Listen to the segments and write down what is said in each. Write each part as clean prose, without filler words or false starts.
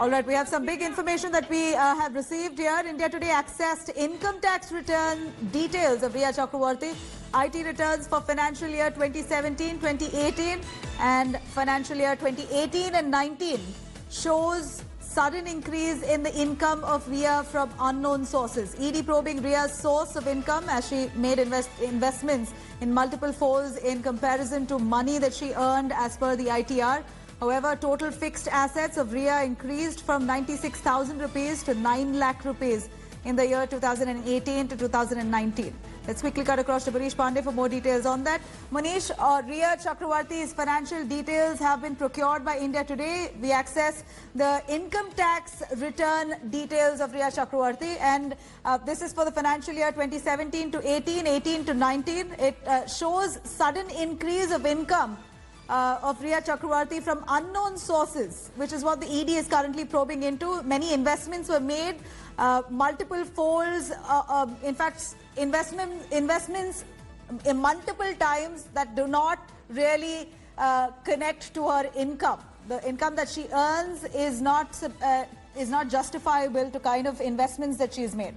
All right, we have some big information that we have received here. India Today accessed income tax return details of Rhea Chakravarti. IT returns for financial year 2017-2018 and financial year 2018 and 19 shows sudden increase in the income of Rhea from unknown sources. ED probing Rhea's source of income as she made investments in multiple folds in comparison to money that she earned as per the ITR. However, total fixed assets of Rhea increased from 96,000 rupees to 9 lakh rupees in the year 2018 to 2019. Let's quickly cut across to Manish Pandey for more details on that. Manish, Rhea Chakravarti's financial details have been procured by India Today. We access the income tax return details of Rhea Chakravarti, and this is for the financial year 2017 to 18, 18 to 19. It shows sudden increase of income of Rhea Chakravarti from unknown sources, which is what the ED is currently probing into. Many investments were made, multiple folds, in fact, investments in multiple times that do not really connect to her income. The income that she earns is not justifiable to kind of investments that she's made.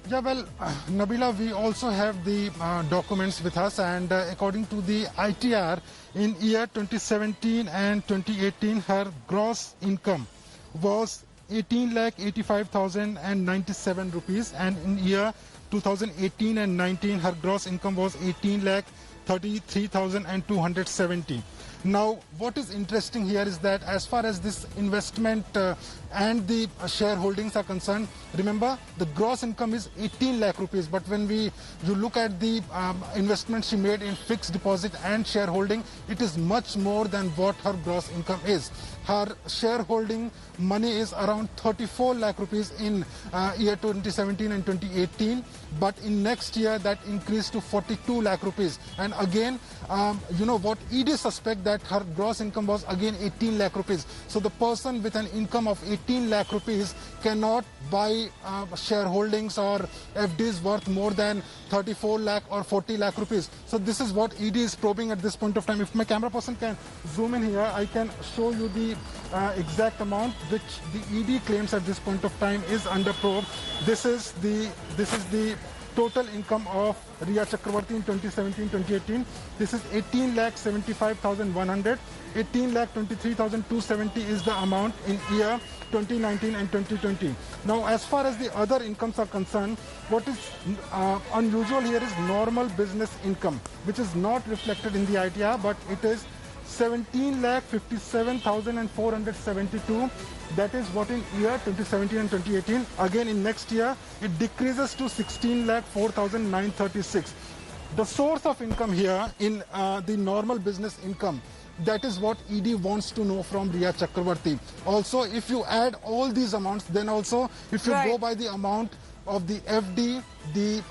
Yeah, well, Nabila, we also have the documents with us, and according to the ITR, in year 2017 and 2018, her gross income was 18,85,097 rupees, and in year 2018 and 19, her gross income was 18,33,270. Now, what is interesting here is that as far as this investment and the shareholdings are concerned, remember the gross income is 18 lakh rupees. But when you look at the investment she made in fixed deposit and shareholding, it is much more than what her gross income is. Her shareholding money is around 34 lakh rupees in year 2017 and 2018. But in next year, that increased to 42 lakh rupees. And again, you know what, ED suspect that her gross income was again 18 lakh rupees. So the person with an income of 18 lakh rupees cannot buy shareholdings or FDs worth more than 34 lakh or 40 lakh rupees. So this is what ED is probing at this point of time. If my camera person can zoom in here, I can show you the exact amount which the ED claims at this point of time is under probe. This is the total income of Rhea Chakravarti in 2017-2018. This is 18,75,100. 18,23,270 is the amount in year 2019 and 2020. Now, as far as the other incomes are concerned, what is unusual here is normal business income, which is not reflected in the ITR, but it is 17,57,472. That is what in year 2017 and 2018. Again, in next year, it decreases to 16,04,936. The source of income here in the normal business income, that is what ED wants to know from Rhea Chakravarti. Also, if you add all these amounts, then also if you go by the amount of the FD, the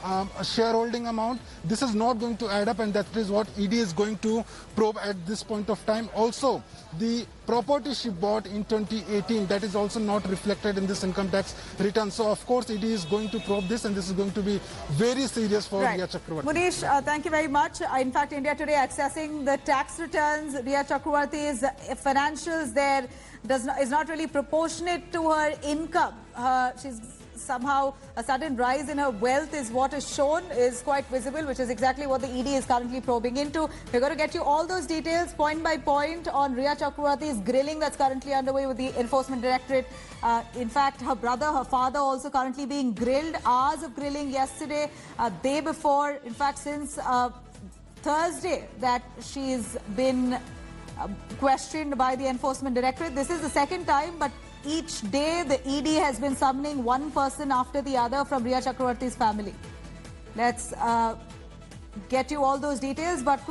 shareholding amount, this is not going to add up, and that is what ED is going to probe at this point of time. Also, the property she bought in 2018, that is also not reflected in this income tax return. So, of course, ED is going to probe this, and this is going to be very serious for Rhea Chakravarti. Manish, thank you very much. In fact, India Today accessing the tax returns, Rhea Chakravarti's financials there is not really proportionate to her income. She's somehow a sudden rise in her wealth is what is shown, is quite visible, which is exactly what the ED is currently probing into. We're going to get you all those details point by point on Rhea Chakravarti's grilling that's currently underway with the Enforcement Directorate. In fact, her brother, her father also currently being grilled. Hours of grilling yesterday, day before, in fact, since Thursday that she's been questioned by the Enforcement Directorate. This is the second time, but each day the ED has been summoning one person after the other from Rhea Chakravarti's family. Let's get you all those details, but